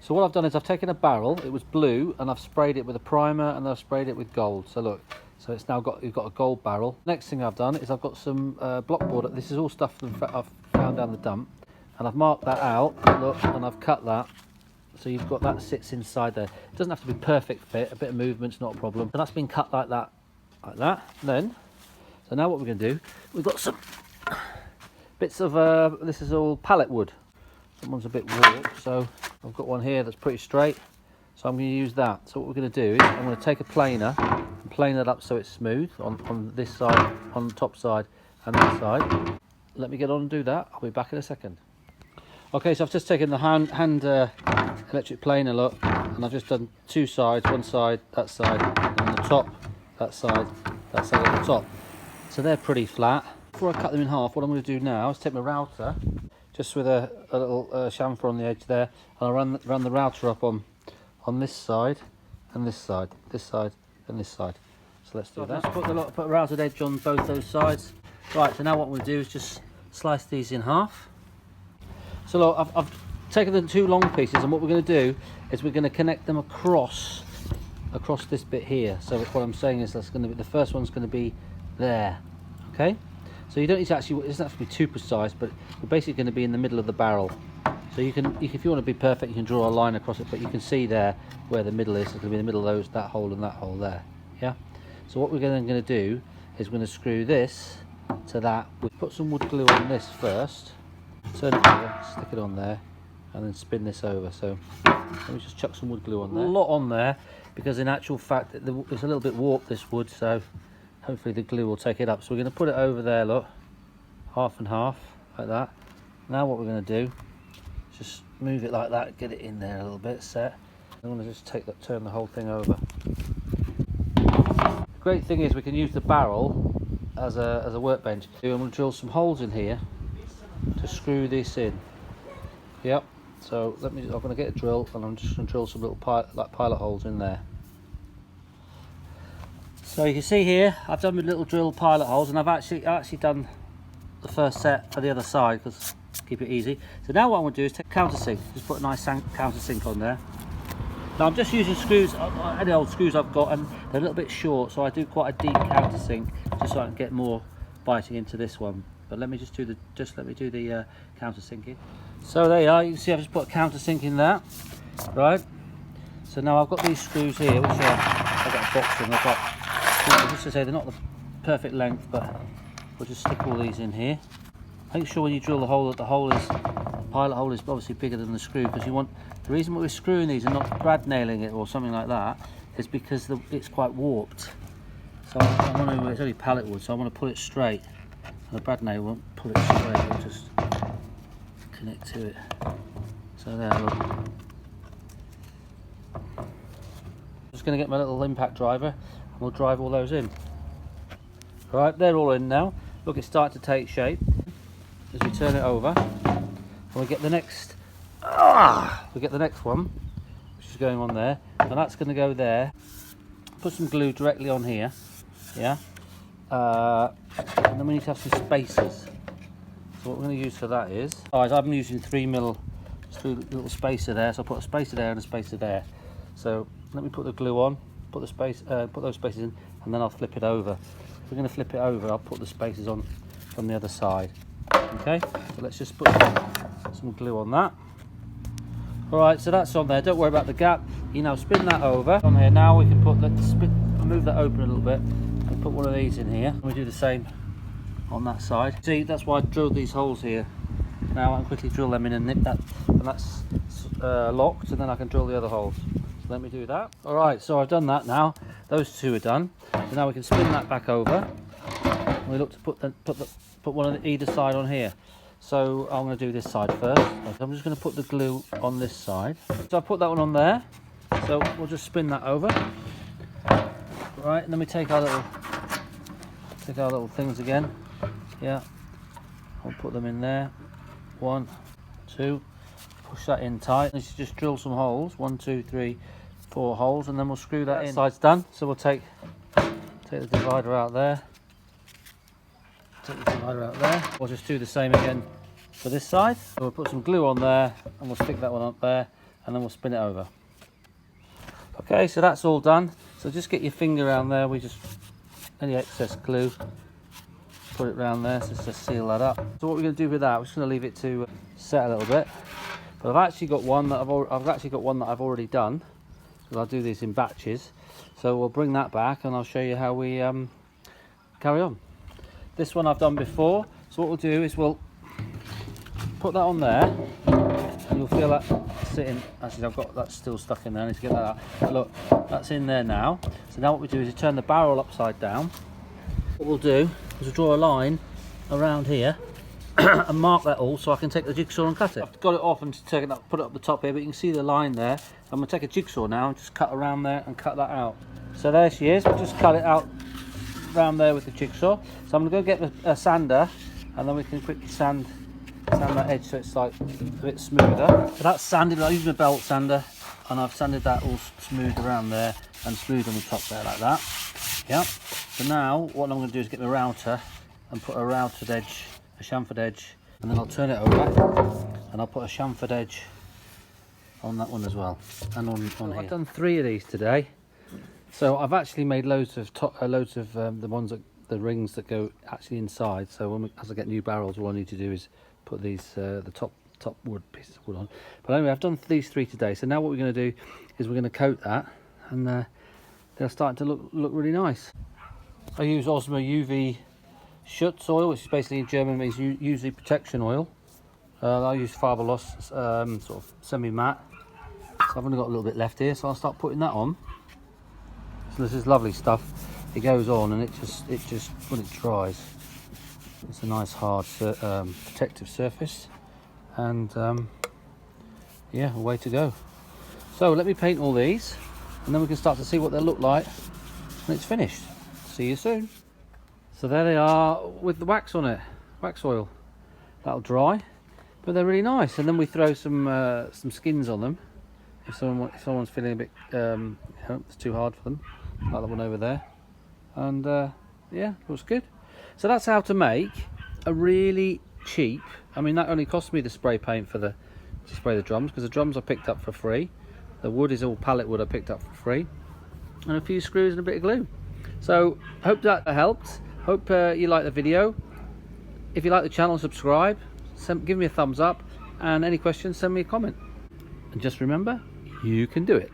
So what I've done is I've taken a barrel, it was blue, and I've sprayed it with a primer and I've sprayed it with gold. So look, so it's now you've got a gold barrel. Next thing I've done is I've got some blockboard. This is all stuff that I've found down the dump, and I've marked that out, look, and I've cut that. So you've got that sits inside there. It doesn't have to be perfect fit, a bit of movement's not a problem. And that's been cut like that, like that. And then, so now what we're going to do, we've got some bits of, this is all pallet wood. Someone's a bit warped, so I've got one here that's pretty straight, so I'm going to use that. So what we're going to do is I'm going to take a planer and plane it up so it's smooth on this side, on the top side and this side. Let me get on and do that. I'll be back in a second. Okay, so I've just taken the hand electric planer, look, and I've just done two sides, one side, that side, and on the top, that side at the top. So they're pretty flat. Before I cut them in half, what I'm going to do now is take my router, just with a little chamfer on the edge there, and I'll run the router up on this side and this side, this side and this side. So let's do that. Let's put a routed edge on both those sides. Right, so now what we'll do is just slice these in half. So look, I've taken the two long pieces, and what we're going to do is we're going to connect them across this bit here. So what I'm saying is that's going to be, the first one's going to be there, okay? So you don't need to actually, it doesn't have to be too precise, but we're basically going to be in the middle of the barrel. So you can, if you want to be perfect, you can draw a line across it, but you can see there where the middle is. It's going to be in the middle of those, that hole and that hole there, yeah? So what we're going to do is we're going to screw this to that. We'll put some wood glue on this first, turn it over, stick it on there, and then spin this over. So let me just chuck some wood glue on there. A lot on there, because in actual fact it's a little bit warped, this wood, so hopefully the glue will take it up. So we're going to put it over there, look, half and half, like that. Now what we're going to do is just move it like that, get it in there a little bit, set. I'm going to just turn the whole thing over. The great thing is we can use the barrel as a workbench. I'm going to drill some holes in here to screw this in. Yep. So I'm going to get a drill, and I'm just going to drill some little pilot holes in there. So you can see here, I've done with little drill pilot holes, and I've actually done the first set for the other side, because keep it easy. So now what I'm going to do is take a countersink, just put a nice countersink on there. Now I'm just using screws, any old screws I've got, and they're a little bit short, so I do quite a deep countersink, just so I can get more biting into this one. But let me just do the countersinking. So there you are. You can see I've just put a countersink in that, right? So now I've got these screws here, which I've got a box in. Just to say they're not the perfect length, but we'll just stick all these in here. Make sure when you drill the hole that the pilot hole is obviously bigger than the screw, because you want, the reason why we're screwing these and not brad nailing it or something like that is because it's quite warped. So it's only pallet wood, so I want to pull it straight. The brad nail won't pull it straight, it'll just connect to it. So there, look. Just going to get my little impact driver, and we'll drive all those in. Right, they're all in now. Look, it's starting to take shape. As we turn it over, and we get the next one, which is going on there, and that's going to go there. Put some glue directly on here, yeah. And then we need to have some spacers. So what we're going to use for that is, I'm using 3mm, just a little spacer there. So I'll put a spacer there and a spacer there. So let me put the glue on, put those spacers in, and then I'll flip it over. If we're going to flip it over, I'll put the spacers on from the other side. Okay, so let's just put some glue on that. Alright, so that's on there. Don't worry about the gap. You now spin that over. On here now we can put move that open a little bit and put one of these in here. And we do the same on that side. See, that's why I drilled these holes here. Now I can quickly drill them in and nip that, and that's locked, and then I can drill the other holes. So let me do that. Alright, so I've done that now. Those two are done. So now we can spin that back over. And we look to put one on either side on here. So I'm going to do this side first. I'm just going to put the glue on this side. So I put that one on there. So we'll just spin that over. Right, and then we take our little things again. Yeah, I'll put them in there. 1, 2. Push that in tight. Let's just drill some holes. 1, 2, 3, 4 holes, and then we'll screw that in. Side's done. So we'll take the divider out there. Take the divider out there. We'll just do the same again for this side. So we'll put some glue on there, and we'll stick that one up there, and then we'll spin it over. Okay, so that's all done. So just get your finger around there. We just, any excess glue, put it around there, so just seal that up. So what we're going to do with that, we're just going to leave it to set a little bit. But I've actually got one that I've already done. So I'll do these in batches. So we'll bring that back and I'll show you how we carry on. This one I've done before. So what we'll do is we'll put that on there, and you'll feel that sitting. Actually, I've got that still stuck in there. I need to get that out. But look, that's in there now. So now what we do is we turn the barrel upside down. What we'll do is we'll draw a line around here and mark that all, so I can take the jigsaw and cut it. I've got it off and take it up, put it up the top here, but you can see the line there. I'm going to take a jigsaw now and just cut around there and cut that out. So there she is. We'll just cut it out around there with the jigsaw. So I'm going to go get a sander, and then we can quickly sand that edge so it's like a bit smoother. So that's sanded. I use my belt sander, and I've sanded that all smooth around there and smooth on the top there like that. Yeah. So now what I'm going to do is get my router and put a routed edge, a chamfered edge, and then I'll turn it over and I'll put a chamfered edge on that one as well, and on here. I've done 3 of these today. So I've actually made loads of the ones that, the rings that go actually inside. So as I get new barrels, all I need to do is put these the top wood pieces of wood on. But anyway, I've done these 3 today. So now what we're going to do is we're going to coat that, and they're starting to look really nice. I use Osmo UV Schutz oil, which is basically in German means UV protection oil. I use Fiberglass sort of semi-matte. So I've only got a little bit left here, so I'll start putting that on. So this is lovely stuff. It goes on, and it just when it dries, it's a nice hard protective surface, and yeah, away to go. So let me paint all these, and then we can start to see what they'll look like when it's finished. See you soon. So there they are with the wax on it, wax oil. That'll dry, but they're really nice. And then we throw some skins on them if someone's feeling a bit it's too hard for them, like that one over there. And yeah, looks good. So that's how to make a really cheap, I mean that only cost me the spray paint for to spray the drums, because the drums I picked up for free. The wood is all pallet wood I picked up for free, and a few screws and a bit of glue. So hope that helped. Hope you like the video. If you like the channel, subscribe, give me a thumbs up, and any questions, send me a comment. And just remember, you can do it.